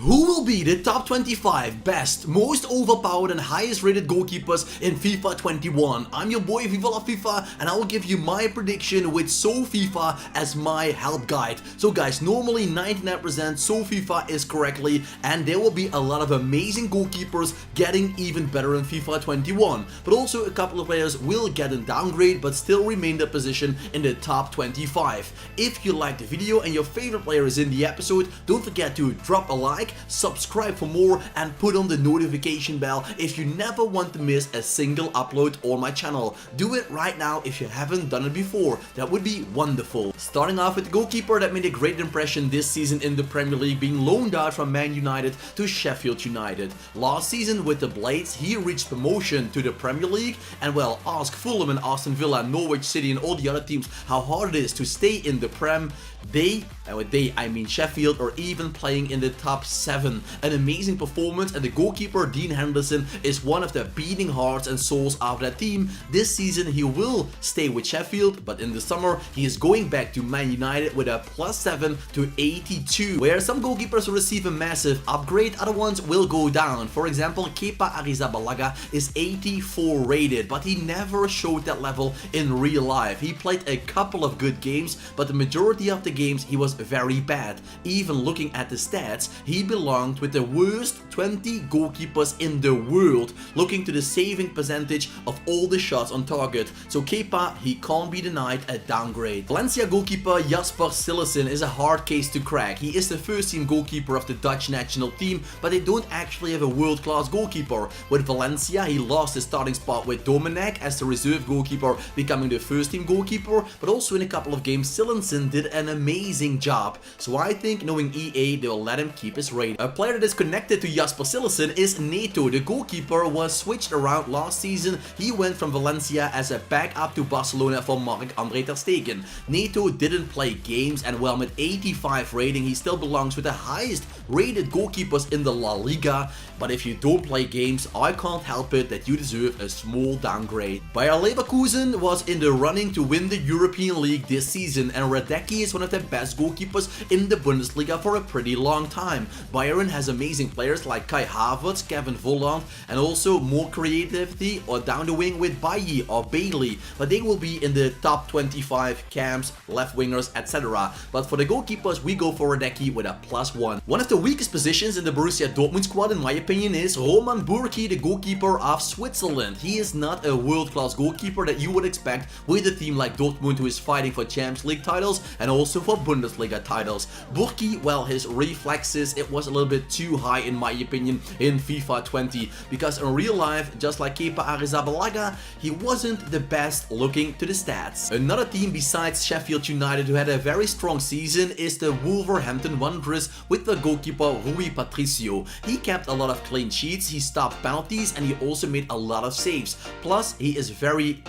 Who will be the top 25 best, most overpowered and highest rated goalkeepers in FIFA 21? I'm your boy Viva la FIFA and I will give you my prediction with FIFA as my help guide. So guys, normally 99% FIFA is correctly, and there will be a lot of amazing goalkeepers getting even better in FIFA 21. But also a couple of players will get a downgrade but still remain their position in the top 25. If you liked the video and your favorite player is in the episode, don't forget to drop a like, subscribe for more, and put on the notification bell if you never want to miss a single upload on my channel. Do it right now if you haven't done it before. That would be wonderful. Starting off with the goalkeeper that made a great impression this season in the Premier League, being loaned out from Man United to Sheffield United. Last season with the Blades, he reached promotion to the Premier League, and well, ask Fulham and Aston Villa, Norwich City and all the other teams how hard it is to stay in the Prem. They, and with they I mean Sheffield, are even playing in the top 7. An amazing performance, and the goalkeeper Dean Henderson is one of the beating hearts and souls of that team. This season he will stay with Sheffield, but in the summer he is going back to Man United with a +7 to 82, where some goalkeepers will receive a massive upgrade, other ones will go down. For example, Kepa Arrizabalaga is 84 rated, but he never showed that level in real life. He played a couple of good games, but the majority of the games he was very bad. Even looking at the stats, he belonged with the worst 20 goalkeepers in the world, looking to the saving percentage of all the shots on target. So Kepa, he can't be denied a downgrade. Valencia goalkeeper Jasper Cillessen is a hard case to crack. He is the first team goalkeeper of the Dutch national team, but they don't actually have a world-class goalkeeper. With Valencia, he lost his starting spot with Domenech as the reserve goalkeeper, becoming the first team goalkeeper, but also in a couple of games Cillessen did an amazing job. So I think, knowing EA, they will let him keep his rating. A player that is connected to Jasper Cillessen is Neto. The goalkeeper was switched around last season. He went from Valencia as a backup to Barcelona for Marc-Andre ter Stegen. Neto didn't play games, and well, with 85 rating, he still belongs with the highest rated goalkeepers in the La Liga. But if you don't play games, I can't help it that you deserve a small downgrade. Bayer Leverkusen was in the running to win the European League this season, and Radecki is one of the best goalkeepers in the Bundesliga for a pretty long time. Bayern has amazing players like Kai Havertz, Kevin Volland, and also more creativity or down the wing with Bailly or Bailey, but they will be in the top 25 camps, left wingers, etc. But for the goalkeepers, we go for Radecki with a +1. One of the weakest positions in the Borussia Dortmund squad, in my opinion, is Roman Bürki, the goalkeeper of Switzerland. He is not a world-class goalkeeper that you would expect with a team like Dortmund, who is fighting for Champions League titles and also for Bundesliga titles. Bürki, well, his reflexes, it was a little bit too high in my opinion in FIFA 20, because in real life, just like Kepa Arrizabalaga, he wasn't the best looking to the stats. Another team besides Sheffield United who had a very strong season is the Wolverhampton Wanderers with the goalkeeper Rui Patricio. He kept a lot of clean sheets, he stopped penalties, and he also made a lot of saves. Plus, he is very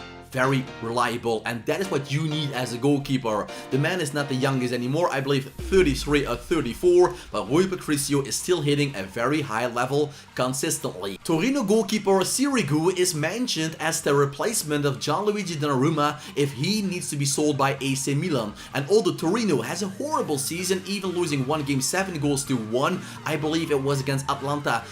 reliable, and that is what you need as a goalkeeper. The man is not the youngest anymore, I believe 33 or 34, but Rui Patricio is still hitting a very high level consistently. Torino goalkeeper Sirigu is mentioned as the replacement of Gianluigi Donnarumma if he needs to be sold by AC Milan. And although Torino has a horrible season, even losing one game 7 goals to 1, I believe it was against Atalanta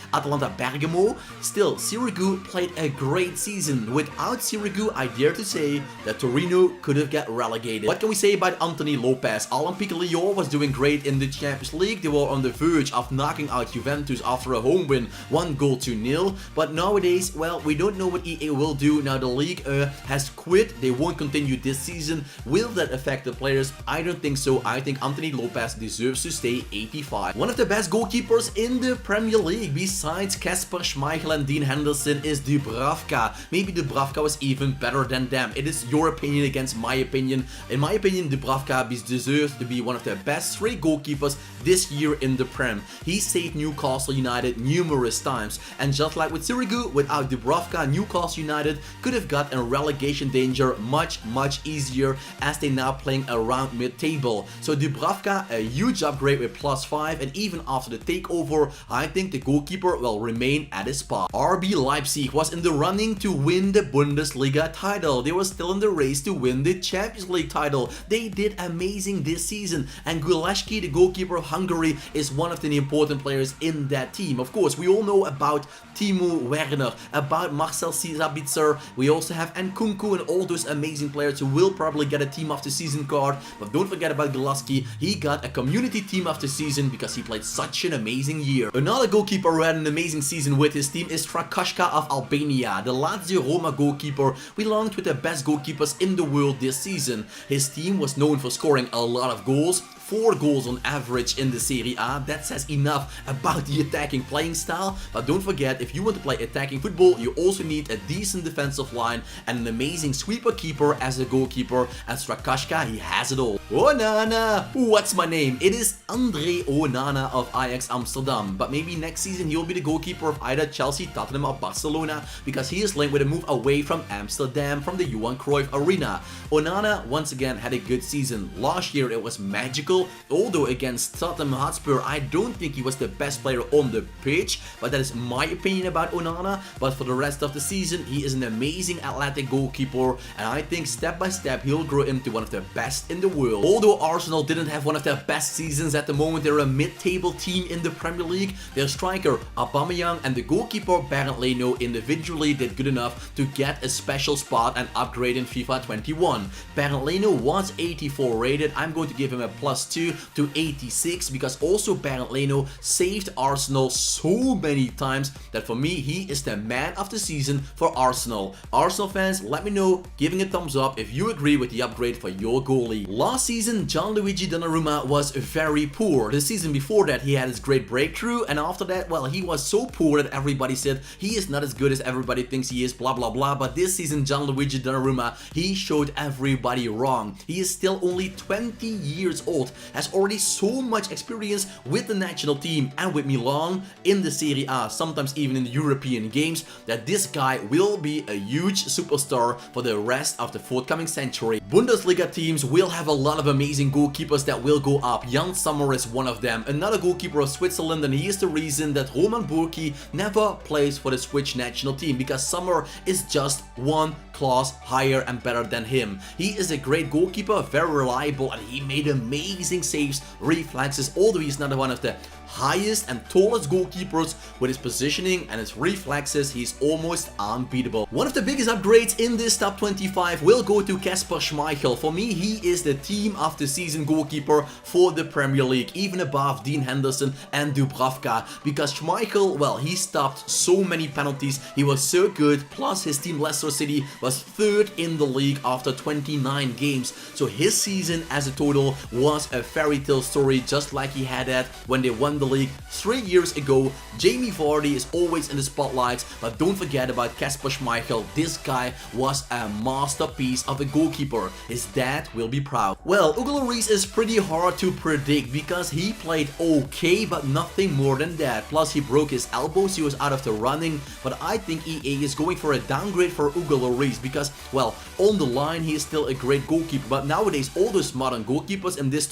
Bergamo, still Sirigu played a great season. Without Sirigu, I dare to say that Torino could have got relegated. What can we say about Anthony Lopez? Olympique Lyon was doing great in the Champions League. They were on the verge of knocking out Juventus after a home win, 1-0. But nowadays, well, we don't know what EA will do. Now the league has quit. They won't continue this season. Will that affect the players? I don't think so. I think Anthony Lopez deserves to stay 85. One of the best goalkeepers in the Premier League besides Kasper Schmeichel and Dean Henderson is Dubravka. Maybe Dubravka was even better than them. It is your opinion against my opinion. In my opinion, Dubravka deserves to be one of the best 3 goalkeepers this year in the Prem. He saved Newcastle United numerous times, and just like with Sirigu, without Dubravka, Newcastle United could have got in relegation danger much easier, as they now playing around mid-table. So Dubravka, a huge upgrade with +5, and even after the takeover, I think the goalkeeper will remain at his spot. RB Leipzig was in the running to win the Bundesliga title. title. They were still in the race to win the Champions League title. They did amazing this season, and GOALKEEPER, the goalkeeper of Hungary, is one of the important players in that team. Of course, we all know about Timo Werner, about Marcel Sabitzer. We also have Nkunku and all those amazing players who will probably get a team of the season card. But don't forget about Golaski. He got a community team of the season because he played such an amazing year. Another goalkeeper who had an amazing season with his team is Trakaška of Albania, the Lazio Roma goalkeeper, belonged with the best goalkeepers in the world this season. His team was known for scoring a lot of goals, 4 goals on average in the Serie A. That says enough about the attacking playing style. But don't forget, if you want to play attacking football, you also need a decent defensive line and an amazing sweeper keeper as a goalkeeper. And Trakaška, he has it all. Onana! What's my name? It is Andre Onana of Ajax Amsterdam. But maybe next season he'll be the goalkeeper of either Chelsea, Tottenham or Barcelona, because he is linked with a move away from Amsterdam from the Johan Cruyff Arena. Onana once again had a good season. Last year it was magical. Although against Tottenham Hotspur, I don't think he was the best player on the pitch, but that is my opinion about Onana. But for the rest of the season, he is an amazing athletic goalkeeper, and I think step by step he'll grow into one of the best in the world. Although Arsenal didn't have one of their best seasons at the moment, they're a mid-table team in the Premier League. Their striker Aubameyang and the goalkeeper Bernd Leno individually did good enough to get a special spot and upgrade in FIFA 21. Bernd Leno was 84 rated. I'm going to give him a +2 to 86 because also Bernd Leno saved Arsenal so many times that for me he is the man of the season for Arsenal. Arsenal fans, let me know, giving a thumbs up if you agree with the upgrade for your goalie. Last season, Gianluigi Donnarumma was very poor. The season before that he had his great breakthrough, and after that, well, he was so poor that everybody said he is not as good as everybody thinks he is, blah blah blah. But this season, Gianluigi Donnarumma, he showed everybody wrong. He is still only 20 years old, has already so much experience with the national team and with Milan in the Serie A, sometimes even in the European games, that this guy will be a huge superstar for the rest of the forthcoming century. Bundesliga teams will have a lot of amazing goalkeepers that will go up. Jan Sommer is one of them, another goalkeeper of Switzerland, and he is the reason that Roman Bürki never plays for the Swiss national team, because Sommer is just one class higher and better than him. He is a great goalkeeper, very reliable, and he made amazing saves, reflexes, although he's not one of the highest and tallest goalkeepers. With his positioning and his reflexes, he's almost unbeatable. One of the biggest upgrades in this top 25 will go to Kasper Schmeichel. For me, he is the team of the season goalkeeper for the Premier League, even above Dean Henderson and Dubravka, because Schmeichel, well, he stopped so many penalties, he was so good, plus his team Leicester City was 3rd in the league after 29 games. So his season as a total was a fairy tale story, just like he had that when they won the league 3 years ago. Jamie Vardy is always in the spotlight, but don't forget about Kasper Schmeichel. This guy was a masterpiece of a goalkeeper. His dad will be proud. Well, Hugo Lloris is pretty hard to predict because he played okay, but nothing more than that. Plus he broke his elbow, so he was out of the running. But I think EA is going for a downgrade for Hugo Lloris because, well, on the line he is still a great goalkeeper, but nowadays all those modern goalkeepers in this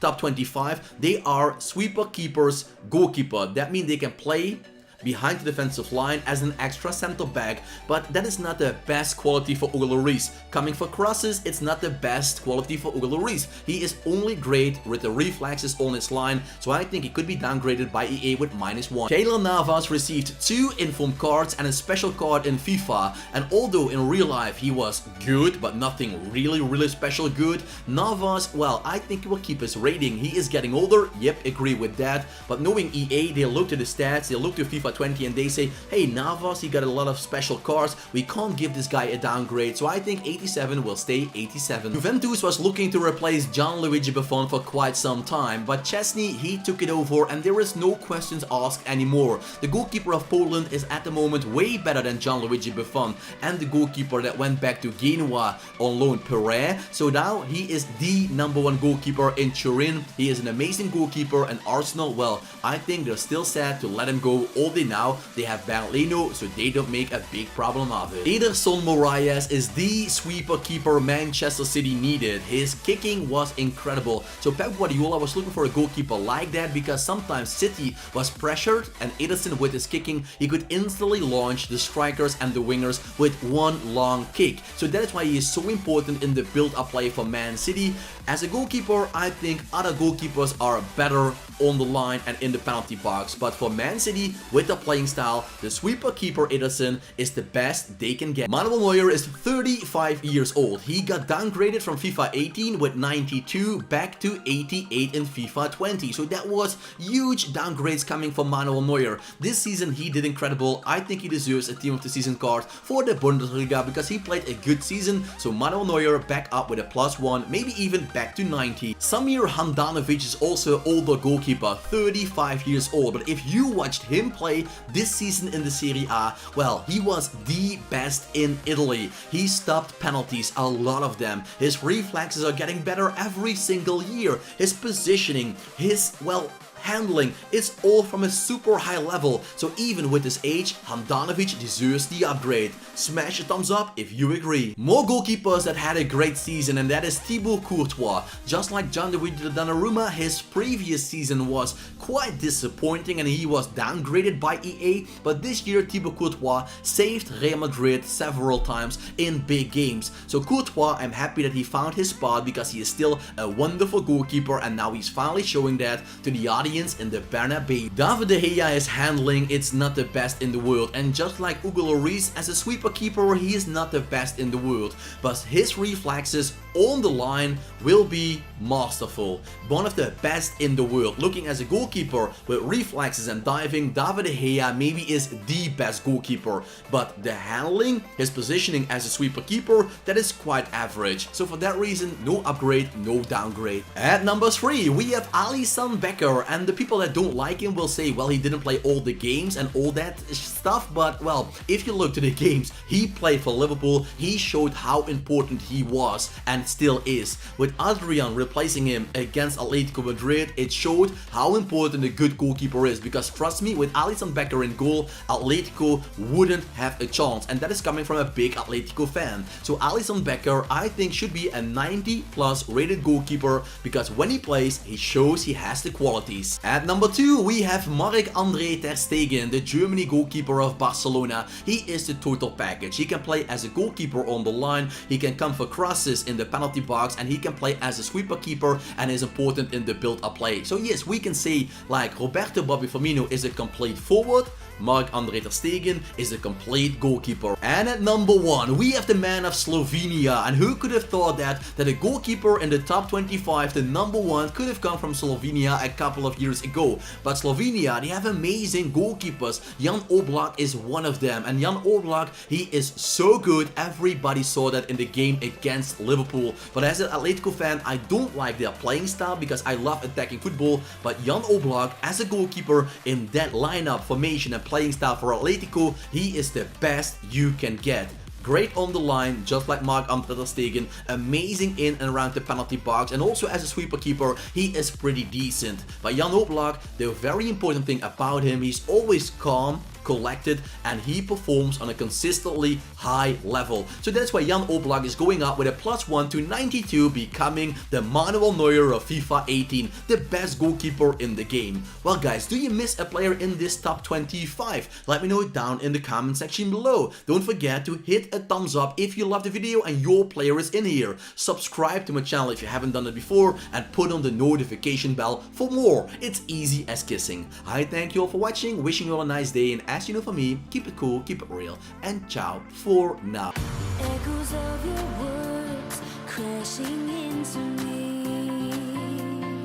top 25, they are sweeper keepers goalkeeper. That means they can play behind the defensive line as an extra center back, but that is not the best quality for Hugo Lloris. Coming for crosses, it's not the best quality for Hugo Lloris. He is only great with the reflexes on his line, so I think he could be downgraded by EA with -1. Keylor Navas received 2 inform cards and a special card in FIFA, and although in real life he was good, but nothing really special good, Navas, well, I think he will keep his rating. He is getting older, yep, agree with that, but knowing EA, they look to the stats, they look to FIFA 20 and they say, hey, Navas, he got a lot of special cards, we can't give this guy a downgrade, so I think 87 will stay 87. Juventus was looking to replace Gianluigi Buffon for quite some time, but Chesney, he took it over and there is no questions asked anymore. The goalkeeper of Poland is at the moment way better than Gianluigi Buffon, and the goalkeeper that went back to Genoa on loan, Perret, so now he is the #1 goalkeeper in Turin. He is an amazing goalkeeper, and Arsenal, well, I think they're still sad to let him go. All they City now, they have Berlino, so they don't make a big problem of it. Ederson Moraes is the sweeper keeper Manchester City needed. His kicking was incredible. So Pep Guardiola was looking for a goalkeeper like that because sometimes City was pressured and Ederson with his kicking, he could instantly launch the strikers and the wingers with one long kick. So that is why he is so important in the build-up play for Man City. As a goalkeeper, I think other goalkeepers are better on the line and in the penalty box, but for Man City, with the playing style, the sweeper keeper Ederson is the best they can get. Manuel Neuer is 35 years old. He got downgraded from FIFA 18 with 92 back to 88 in FIFA 20, so that was huge downgrades coming from Manuel Neuer. This season he did incredible. I think he deserves a Team of the Season card for the Bundesliga because he played a good season, so Manuel Neuer back up with a +1, maybe even back to 90. Samir Handanovic is also older goalkeeper, 35 years old, but if you watched him play this season in the Serie A, well, he was the best in Italy. He stopped penalties, a lot of them. His reflexes are getting better every single year. His positioning, his, well, handling, it's all from a super high level. So even with his age, Handanovic deserves the upgrade. Smash a thumbs up if you agree. More goalkeepers that had a great season, and that is Thibaut Courtois. Just like Gianluigi Donnarumma, his previous season was quite disappointing and he was downgraded by EA, but this year Thibaut Courtois saved Real Madrid several times in big games. So Courtois, I'm happy that he found his spot because he is still a wonderful goalkeeper and now he's finally showing that to the audience in the Bernabeu. David De Gea is handling, it's not the best in the world, and just like Hugo Lloris as a sweeper keeper, he is not the best in the world, but his reflexes on the line will be masterful. One of the best in the world. Looking as a goalkeeper with reflexes and diving, David De Gea maybe is the best goalkeeper, but the handling, his positioning as a sweeper keeper, that is quite average. So for that reason, no upgrade, no downgrade. At number 3, we have Alisson Becker, and the people that don't like him will say, well, he didn't play all the games and all that stuff, but well, if you look to the games he played for Liverpool, he showed how important he was and still is. With Adrian replacing him against Atletico Madrid, it showed how important a good goalkeeper is, because trust me, with Alisson Becker in goal, Atletico wouldn't have a chance, and that is coming from a big Atletico fan. So Alisson Becker, I think, should be a 90+ rated goalkeeper because when he plays, he shows he has the qualities. At number 2, we have Marc-Andre ter Stegen, the Germany goalkeeper of Barcelona. He is the total package. He can play as a goalkeeper on the line, he can come for crosses in the penalty box, and he can play as a sweeper keeper and is important in the build-up play. So yes, we can say like Roberto Bobby Firmino is a complete forward, Marc-Andre ter Stegen is a complete goalkeeper. And at number 1, we have the man of Slovenia, and who could have thought that a goalkeeper in the top 25, the number 1, could have come from Slovenia a couple of years ago. But Slovenia, they have amazing goalkeepers. Jan OBLAK is one of them, and Jan OBLAK, he is so good. Everybody saw that in the game against Liverpool. But as an Atletico fan, I don't like their playing style because I love attacking football, but Jan OBLAK as a goalkeeper in that lineup, formation and playing style for Atletico, he is the best you can get. Great on the line, just like Marc-Andre ter Stegen, amazing in and around the penalty box, and also as a sweeper keeper, he is pretty decent. But Jan OBLAK, the very important thing about him, he's always calm, collected, and he performs on a consistently high level. So that's why Jan OBLAK is going up with a +1 to 92, becoming the Manuel Neuer of FIFA 18, the best goalkeeper in the game. Well guys, do you miss a player in this top 25? Let me know it down in the comment section below. Don't forget to hit a thumbs up if you love the video and your player is in here. Subscribe to my channel if you haven't done it before, and put on the notification bell for more. It's easy as kissing. I thank you all for watching, wishing you all a nice day, and as you know from me, keep it cool, keep it real, and ciao for now. Echoes of your words crashing into me,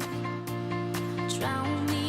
drown me